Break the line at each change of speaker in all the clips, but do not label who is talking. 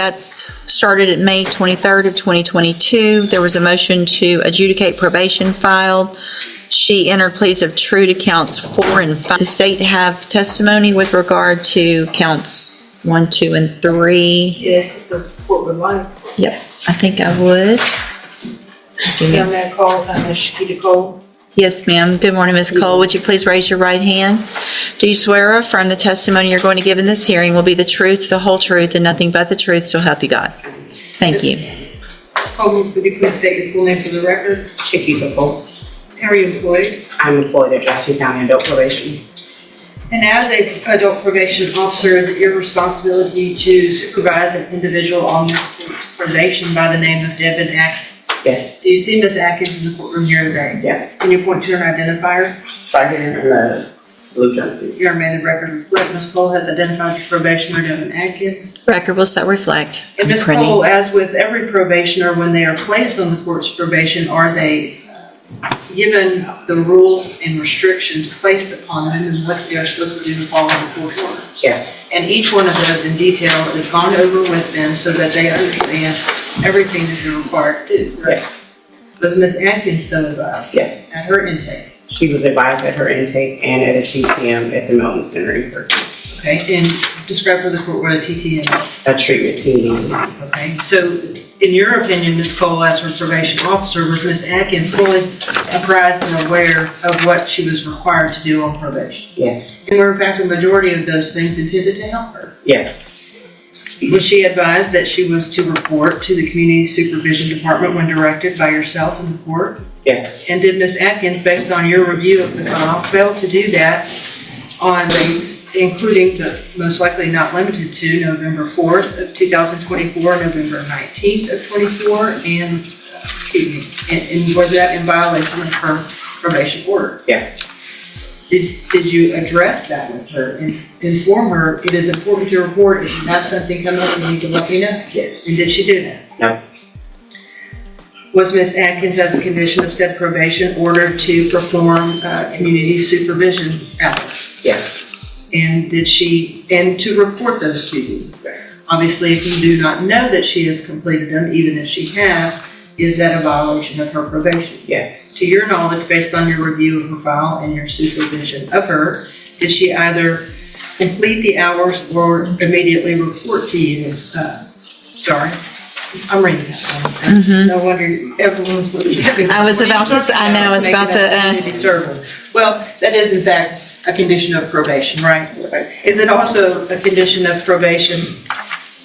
That's started at May 23rd of 2022. There was a motion to adjudicate probation filed. She entered pleas of true to counts 4 and 5. Does the state have testimony with regard to counts 1, 2, and 3?
Yes, the court would like.
Yep, I think I would.
Young man called, Ms. Shakita Cole.
Yes, ma'am. Good morning, Ms. Cole. Would you please raise your right hand? Do you swear or affirm the testimony you're going to give in this hearing will be the truth, the whole truth, and nothing but the truth, so help you God? Thank you.
Ms. Cole, would you please state your full name for the record?
Shakita Cole.
How are you employed?
I'm employed at Jackson County Adult Probation.
And as an adult probation officer, is it your responsibility to supervise an individual on this court's probation by the name of Devin Atkins?
Yes.
Do you see Ms. Atkins in the courtroom here today?
Yes.
Can you point to her identifier?
Right here in the blue jumpsuit.
Your amended record reflect Ms. Cole has identified your probationer, Devin Atkins.
Record will so reflect.
And Ms.
Printing.
Cole, as with every probationer, when they are placed on the court's probation, are they given the rules and restrictions placed upon them and what they are supposed to do to follow the court order?
Yes.
And each one of those in detail is gone over with them so that they understand everything that they're required to do. Correct?
Yes.
Was Ms. Atkins so advised?
Yes.
At her intake?
She was advised at her intake and at a TTM at the Milton Center in person.
Okay, and describe for the court what a TTM is.
A treatment team.
Okay, so in your opinion, Ms. Cole, as her probation officer, was Ms. Atkins fully apprised and aware of what she was required to do on probation?
Yes.
And were in fact a majority of those things intended to help her?
Yes.
Was she advised that she was to report to the Community Supervision Department when directed by yourself and the court?
Yes.
And did Ms. Atkins, based on your review of the file, fail to do that on dates, including but most likely not limited to November 4th of 2024, November 19th of 24, and, and was that in violation of her probation order?
Yes.
Did you address that with her and inform her it is important to report if you have something come up you need to let me know?
Yes.
And did she do that?
No.
Was Ms. Atkins, as a condition of said probation, ordered to perform community supervision hours?
Yes.
And to report those to you?
Yes.
Obviously, if you do not know that she has completed them, even if she has, is that a violation of her probation?
Yes.
To your knowledge, based on your review of her file and your supervision of her, did she either complete the hours or immediately report to you? Sorry, I'm reading that one. No wonder everyone's looking at me.
I was about to say, I know, I was about to,
Community service. Well, that is in fact a condition of probation, right?
Right.
Is it also a condition of probation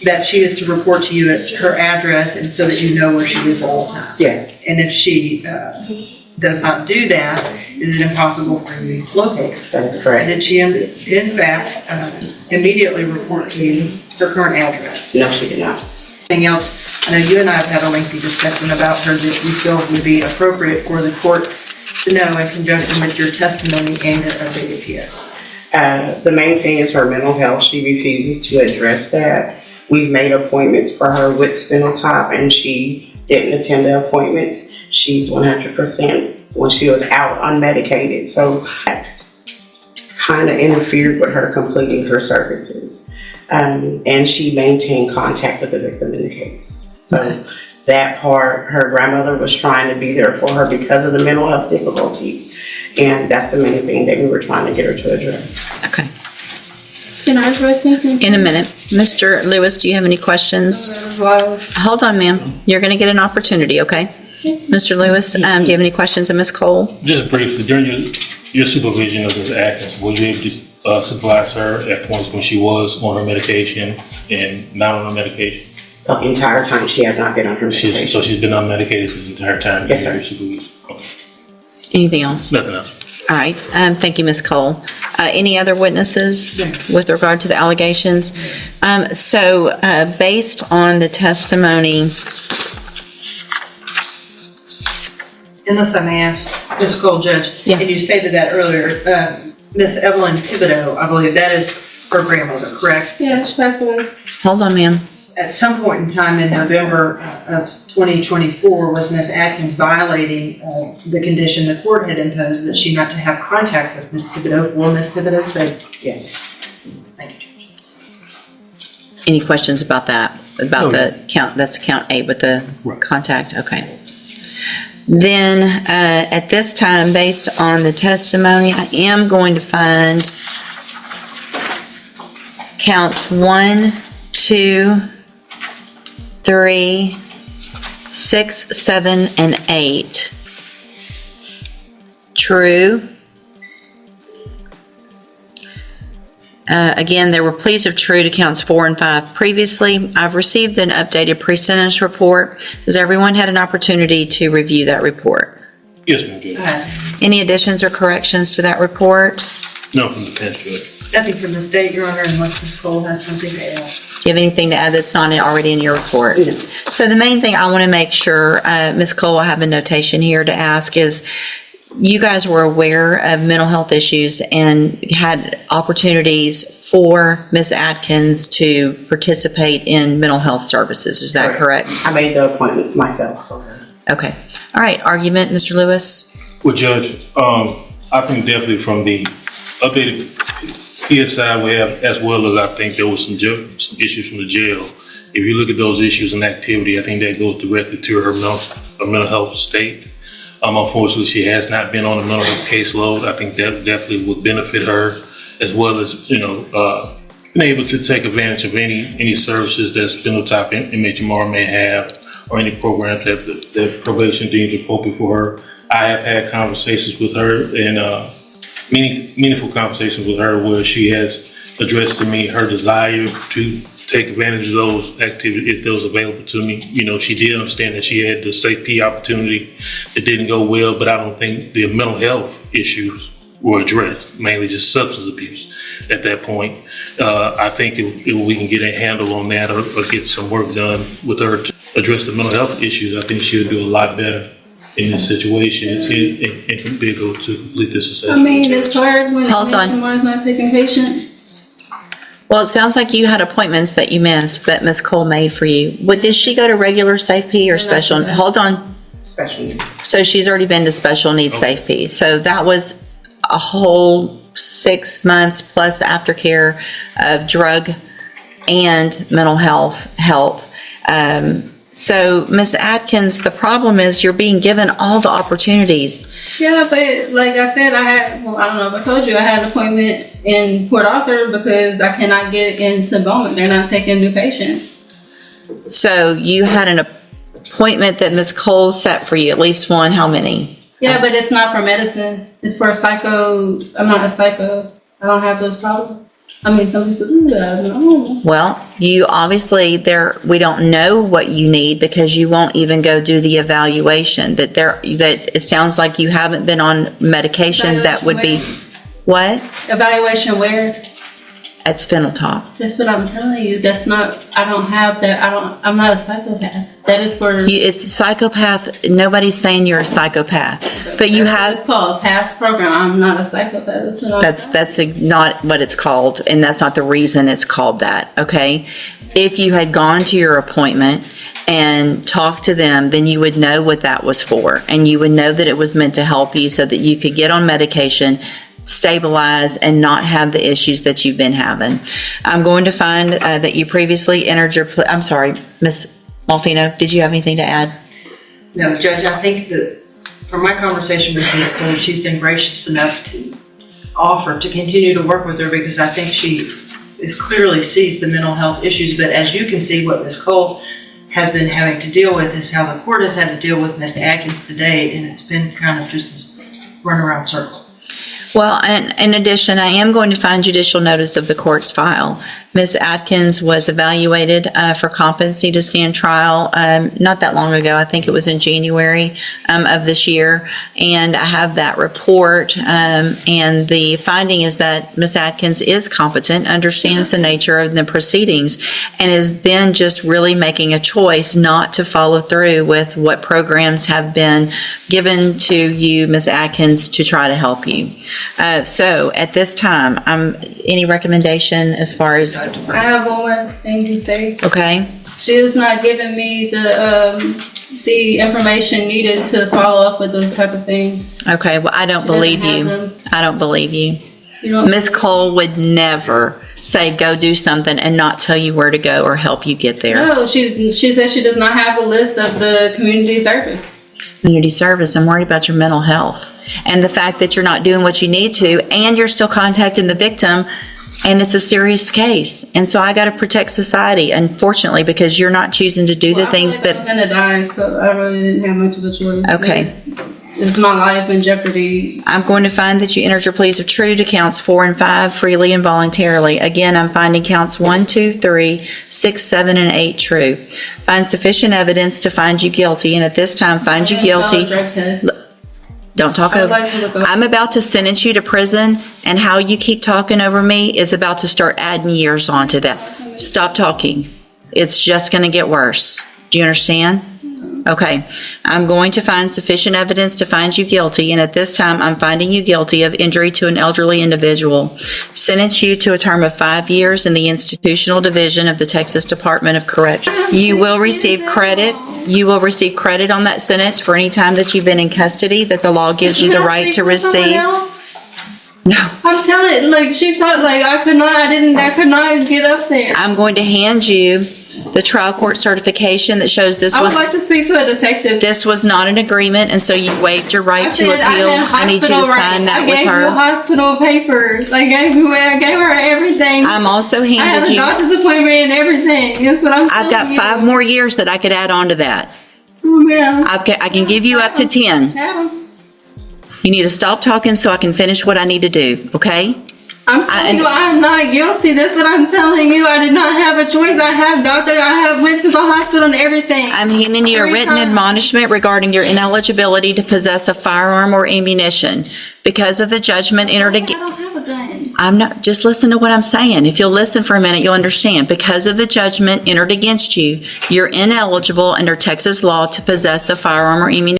that she is to report to you as her address and so that you know where she is all the time?
Yes.
And if she does not do that, is it impossible for you to locate her?
That is
And
correct.
did she in fact immediately report to you her current address?
No, she did not.
Anything else? I know you and I have had a lengthy discussion about her that you feel would be appropriate for the court to know in conjunction with your testimony and your updated PSI.
The main thing is her mental health. She refuses to address that. We've made appointments for her with Spinal Tap and she didn't attend the appointments. She's 100% when she was out unmedicated. So that kind of interfered with her completing her services. And she maintained contact with the victim in the case. So that part, her grandmother was trying to be there for her because of the mental health difficulties. And that's the main thing that we were trying to get her to address.
okay.
Can I address anything?
In a minute. Mr. Lewis, do you have any questions? Hold on, ma'am. You're going to get an opportunity, okay? Mr. Lewis, do you have any questions of Ms. Cole?
Just briefly, during your supervision of Ms. Atkins, were you able to supervise her at points when she was on her medication and not on her medication?
The entire time she has not been on her medication.
So she's been unmedicated this entire time?
Yes, sir.
Your supervision? Okay.
Anything else?
Nothing else.
All right. Thank you, Ms. Cole. Any other witnesses with regard to the allegations? Based on the testimony,
Unless I may ask, Ms. Cole, Judge,
Yeah.
and you stated that earlier, Miss Evelyn Thibodeau, I believe that is her grandmother, correct?
Yes, respectfully.
hold on, ma'am.
At some point in time in November of 2024, was Ms. Atkins violating the condition the court had imposed that she not to have contact with Ms. Thibodeau for Ms. Thibodeau's safety?
Yes.
Thank you, Judge.
Any questions about that? about
No,
the count, that's count 8 with the
Right.
contact, okay. Then, at this time, based on the testimony, I am going to find count 1, 2, 3, 6, 7, and 8 true. Again, there were pleas of true to counts 4 and 5 previously. I've received an updated pre-sentence report. Has everyone had an opportunity to review that report?
Yes, ma'am, Judge.
Any additions or corrections to that report?
No, from the defense, Judge.
Nothing from the state, Your Honor, unless Ms. Cole has something to add.
Do you have anything to add that's not already in your report?
No.
So the main thing I want to make sure, Ms. Cole, I have a notation here to ask is, you guys were aware of mental health issues and had opportunities for Ms. Atkins to participate in mental health services. Is that correct?
I made the appointments myself for her.
Okay. All right. Argument, Mr. Lewis?
Well, Judge, I think definitely from the updated PSI we have, as well as I think there was some issues from the jail. If you look at those issues and activity, I think that goes directly to her mental health state. Unfortunately, she has not been on a mental health caseload. I think that definitely would benefit her, as well as, being able to take advantage of any services that Spindletop MHMR may have, or any programs that probation deems appropriate for her. I have had conversations with her, and meaningful conversations with her, where she has addressed to me her desire to take advantage of those activities if those available to me. She did understand that she had the safety opportunity. It didn't go well, but I don't think the mental health issues were addressed, mainly just substance abuse at that point. I think if we can get a handle on that, or get some work done with her to address the mental health issues, I think she'll do a lot better in this situation and be able to complete this assessment.
I mean, it's hard when
Hold on.
someone's not taking patients.
Well, it sounds like you had appointments that you missed that Ms. Cole made for you. Did she go to regular Safe P or special? Hold on.
Special needs.
So she's already been to special needs
Okay.
Safe P. So that was a whole 6 months plus aftercare of drug and mental health help. So Ms. Atkins, the problem is you're being given all the opportunities.
Yeah, but like I said, I don't know if I told you, I had an appointment in Port Arthur because I cannot get into Bowman. They're not taking new patients.
So you had an appointment that Ms. Cole set for you, at least one, how many?
Yeah, but it's not for medicine. It's for psycho. I'm not a psycho. I don't have those problems. I mean, some people do that. I don't know.
Well, you obviously we don't know what you need because you won't even go do the evaluation. That it sounds like you haven't been on medication that would be what?
Evaluation where?
At Spindletop.
That's what I'm telling you. That's not, I don't have that. I'm not a psychopath. That is for.
It's psychopath. Nobody's saying you're a psychopath, but you
That's what
have.
it's called, past program. I'm not a psychopath. That's what I'm
That's not what it's called, and that's not the reason it's called that, okay? If you had gone to your appointment and talked to them, then you would know what that was for, and you would know that it was meant to help you so that you could get on medication, stabilize, and not have the issues that you've been having. I'm going to find that you previously entered your, I'm sorry, Ms. Malfino, did you have anything to add?
No, Judge, I think that from my conversation with Ms. Cole, she's been gracious enough to offer to continue to work with her because I think she clearly sees the mental health issues. But as you can see, what Ms. Cole has been having to deal with is how the court has had to deal with Ms. Atkins today, and it's been kind of just a runaround circle.
Well, in addition, I am going to find judicial notice of the court's file. Ms. Atkins was evaluated for competency to stand trial not that long ago. I think it was in January of this year. And I have that report. And the finding is that Ms. Atkins is competent, understands the nature of the proceedings, and is then just really making a choice not to follow through with what programs have been given to you, Ms. Atkins, to try to help you. So at this time, any recommendation as far as,
I have one more thing to say.
okay?
She is not giving me the information needed to follow up with those type of things.
Okay, well, I don't
She doesn't
believe
have
you.
them.
I don't believe you.
You know,
Ms. Cole would never say, go do something and not tell you where to go or help you get there.
no, she says she does not have a list of the community service.
Community service, I'm worried about your mental health. And the fact that you're not doing what you need to, and you're still contacting the victim, and it's a serious case. And so I got to protect society, unfortunately, because you're not choosing to do the things
I
that...
was gonna die, so I really didn't have much of a choice.
Okay.
It's my life in jeopardy.
I'm going to find that you entered your pleas of true to counts 4 and 5 freely and voluntarily. Again, I'm finding counts 1, 2, 3, 6, 7, and 8 true. Find sufficient evidence to find you guilty, and at this time, find you guilty.
Drug test.
Don't talk
I would
over.
like to look up.
I'm about to sentence you to prison, and how you keep talking over me is about to start adding years onto that. Stop talking. It's just going to get worse. Do you understand? Okay. I'm going to find sufficient evidence to find you guilty, and at this time, I'm finding you guilty of injury to an elderly individual. Sentence you to a term of 5 years in the institutional division of the Texas Department of Correction. You will receive credit. You will receive credit on that sentence for any time that you've been in custody that the law gives you the right to receive. No.
I'm telling you, like, she thought, like, I could not get up there.
I'm going to hand you the trial court certification that shows this
I would
was
like to speak to a detective.
this was not an agreement, and so you waived your right to appeal. I need you to sign that with
I gave you
her.
hospital papers. I gave her everything.
I'm also
I had
handed
a
you.
doctor's appointment and everything. That's what I'm
I've got
telling
5
you.
more years that I could add on to that.
Oh, man.
I can give you up to 10.
Adam,
You need to stop talking so I can finish what I need to do, okay?
I'm telling you, I'm not guilty. That's what I'm telling you. I did not have a choice. I went to the hospital and everything.
I'm handing you a
3
written
times.
admonishment regarding your ineligibility to possess a firearm or ammunition. Because of the judgment entered
I
against...
don't have a gun.
I'm not, just listen to what I'm saying. If you'll listen for a minute, you'll understand. Because of the judgment entered against you, you're ineligible under Texas law to possess a firearm or ammunition.